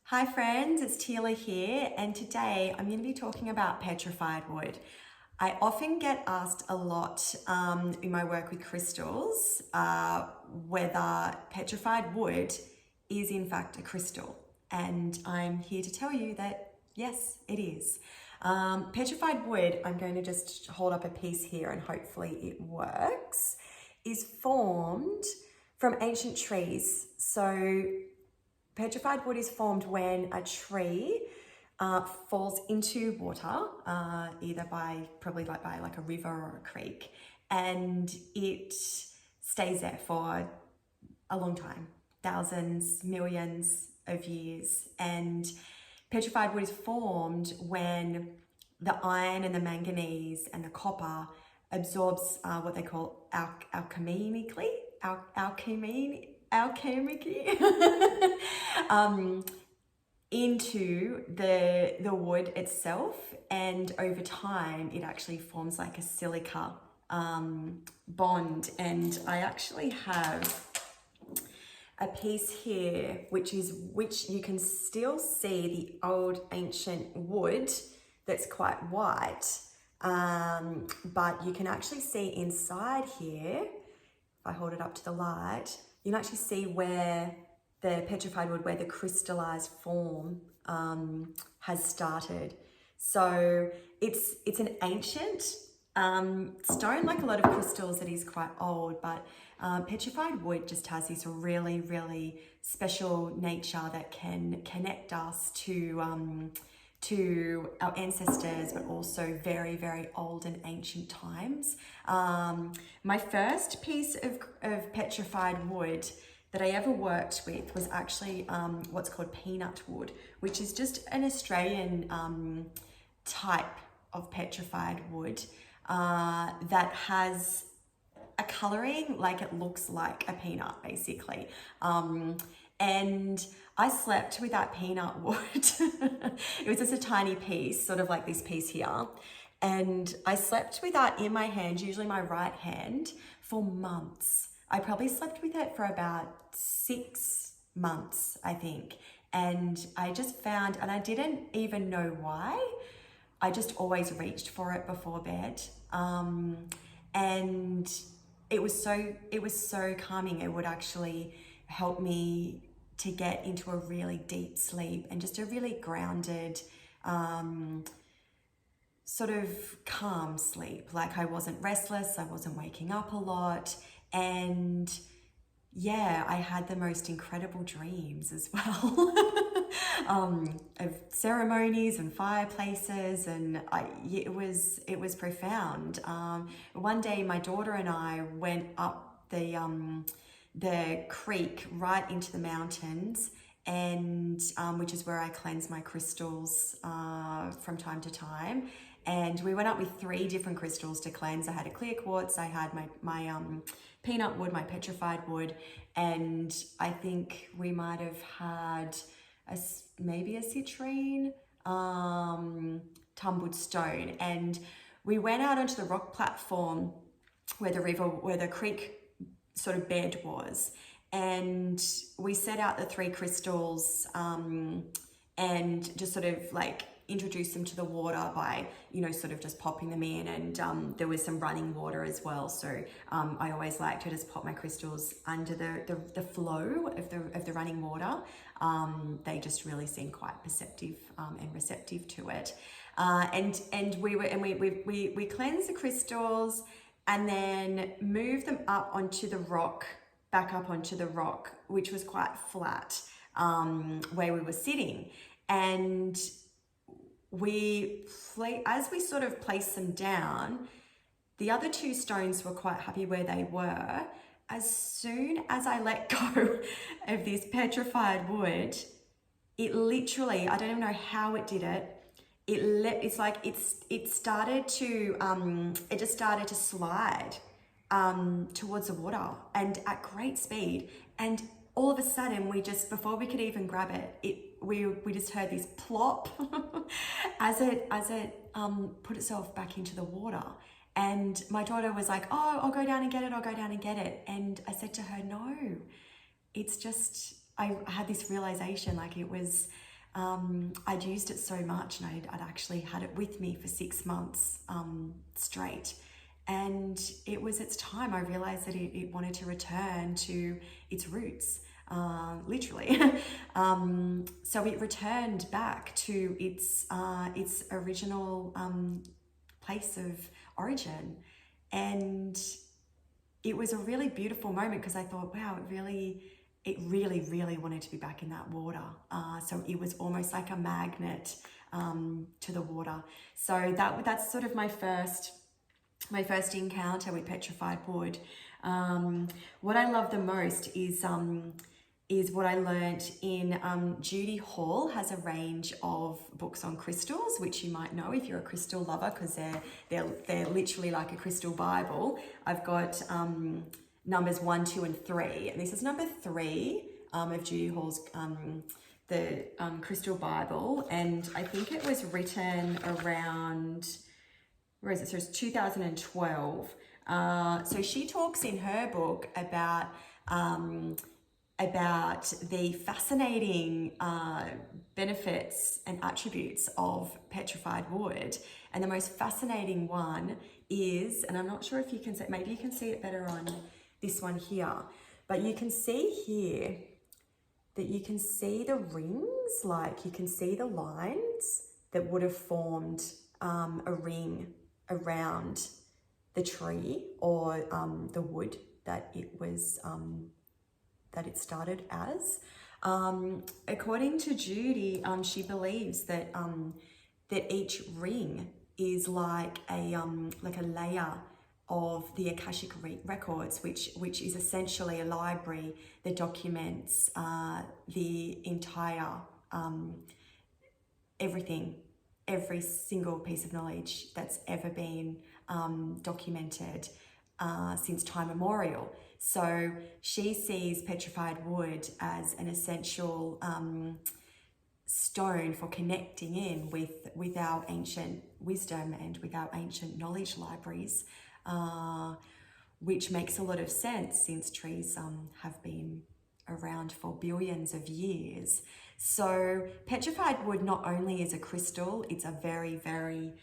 Hi friends, it's Tila here, and today I'm going to be talking about petrified wood. I often get asked a lot in my work with crystals whether petrified wood is in fact a crystal, and I'm here to tell you that yes, it is. Petrified wood, I'm going to just hold up a piece here and hopefully it works, is formed from ancient trees. So petrified wood is formed when a tree falls into water, either probably by like a river or a creek, and it stays there for a long time, thousands, millions of years. And petrified wood is formed when the iron and the manganese and the copper absorbs what they call alchemically into the wood itself, and over time it actually forms like a silica bond. And I actually have a piece here which you can still see the old ancient wood that's quite white, but you can actually see inside here, if I hold it up to the light, you can actually see where the petrified wood, where the crystallized form has started. So it's an ancient stone. Like a lot of crystals, it is quite old, but petrified wood just has this really, really special nature that can connect us to our ancestors, but also very, very old and ancient times. My first piece of petrified wood that I ever worked with was actually what's called peanut wood, which is just an Australian type of petrified wood that has a colouring like it looks like a peanut, basically. And I slept with that peanut wood. It was just a tiny piece, sort of like this piece here. And I slept with that in my hand, usually my right hand, for months. I probably slept with it for about 6 months, I think. And I just found, and I didn't even know why, I just always reached for it before bed. And it was so calming. It would actually help me to get into a really deep sleep and just a really grounded, sort of calm sleep. Like I wasn't restless, I wasn't waking up a lot, and yeah, I had the most incredible dreams as well. Of ceremonies and fireplaces, and it was profound. One day my daughter and I went up the creek right into the mountains, and which is where I cleanse my crystals from time to time. And we went up with 3 different crystals to cleanse. I had a clear quartz, I had my peanut wood, my petrified wood, and I think we might have had maybe a citrine, tumbled stone. And we went out onto the rock platform where the creek sort of bed was, and we set out the 3 crystals and just sort of like introduce them to the water by, sort of just popping them in. And there was some running water as well. So I always like to just pop my crystals under the flow of the running water. They just really seem quite perceptive and receptive to it. And we cleansed the crystals and then moved them up onto the rock, back up onto the rock, which was quite flat, where we were sitting. And as we sort of placed them down, the other 2 stones were quite happy where they were. As soon as I let go of this petrified wood, it literally, I don't even know how it did it. It started to slide towards the water, and at great speed. And all of a sudden, before we could even grab it, we just heard this plop as it put itself back into the water. And my daughter was like, "Oh, I'll go down and get it. And I said to her, "No, it's just," I had this realization, like it was I'd used it so much, and I'd actually had it with me for 6 months straight. And it was its time. I realized that it wanted to return to its roots, literally. So it returned back to its original place of origin. And it was a really beautiful moment, because I thought, wow, it really wanted to be back in that water. So it was almost like a magnet to the water. So that's sort of my first encounter with petrified wood. What I love the most is what I learnt in Judy Hall has a range of books on crystals, which you might know if you're a crystal lover, because they're literally like a crystal Bible. I've got numbers 1, 2, and 3, and this is number 3 of Judy Hall's the Crystal Bible, and I think it was written around, where is it? So it's 2012. So she talks in her book about the fascinating benefits and attributes of petrified wood, and the most fascinating one is, and I'm not sure if you can see, maybe you can see it better on this one here, but you can see here that you can see the rings, like you can see the lines that would have formed a ring around the tree or the wood that it was that it started as. According to Judy, she believes that that each ring is like a layer of the Akashic records, which is essentially a library that documents the entire everything, every single piece of knowledge that's ever been documented since time immemorial. So she sees petrified wood as an essential stone for connecting in with our ancient wisdom and with our ancient knowledge libraries, which makes a lot of sense since trees have been around for billions of years. So petrified wood not only is a crystal, it's a very, very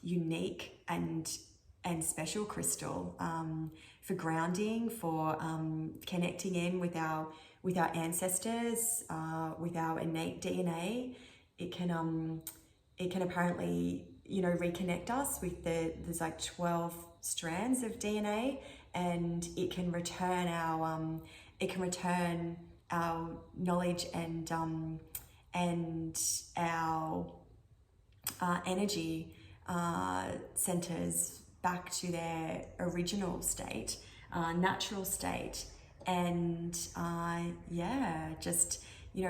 unique and special crystal for grounding, for connecting in with our ancestors, with our innate DNA. It can apparently, reconnect us with there's like 12 strands of DNA, and it can return our knowledge and our energy centers back to their original state, natural state, and just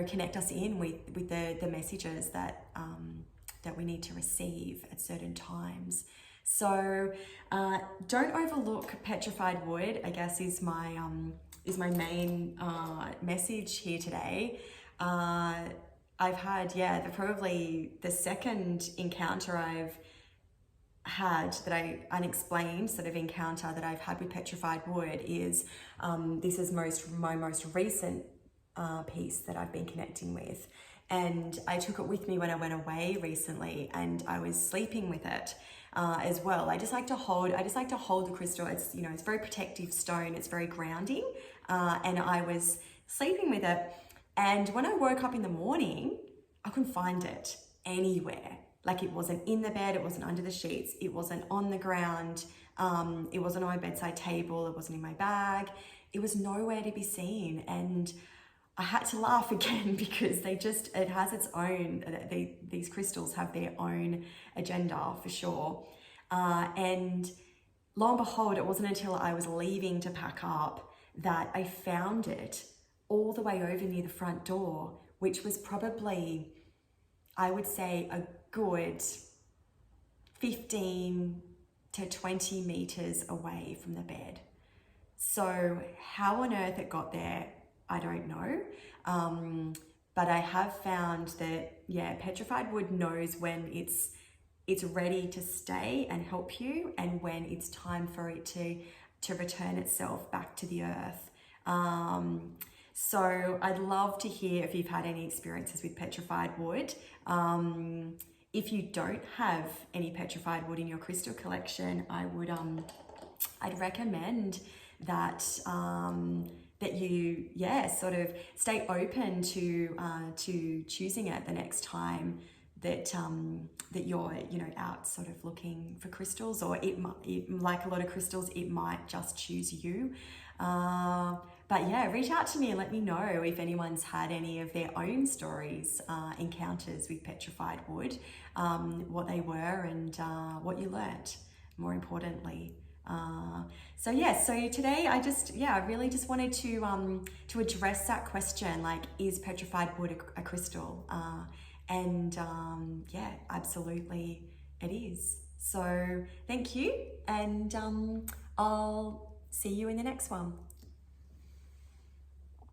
connect us in with the messages that we need to receive at certain times. So don't overlook petrified wood, I guess, is my main message here today. I've had, probably the second encounter I've had, unexplained sort of encounter that I've had with petrified wood is this is my most recent piece that I've been connecting with, and I took it with me when I went away recently, and I was sleeping with it as well. I just like to hold the crystal. It's it's very protective stone. It's very grounding, and I was sleeping with it, and when I woke up in the morning, I couldn't find it anywhere. Like, it wasn't in the bed, it wasn't under the sheets, it wasn't on the ground, it wasn't on my bedside table, it wasn't in my bag. It was nowhere to be seen, and I had to laugh again because it has its own, these crystals have their own agenda for sure. And lo and behold, it wasn't until I was leaving to pack up that I found it all the way over near the front door, which was probably, I would say, a good 15 to 20 meters away from the bed. So how on earth it got there, I don't know. But I have found that, petrified wood knows when it's ready to stay and help you, and when it's time for it to return itself back to the earth. So I'd love to hear if you've had any experiences with petrified wood. If you don't have any petrified wood in your crystal collection, I'd recommend that that you sort of stay open to choosing it the next time that that you're out sort of looking for crystals, or like a lot of crystals, it might just choose you. But yeah, reach out to me and let me know if anyone's had any of their own stories, encounters with petrified wood, what they were, and what you learnt, more importantly. So today I really just wanted to address that question, like, is petrified wood a crystal? Absolutely it is. So thank you, and I'll see you in the next one.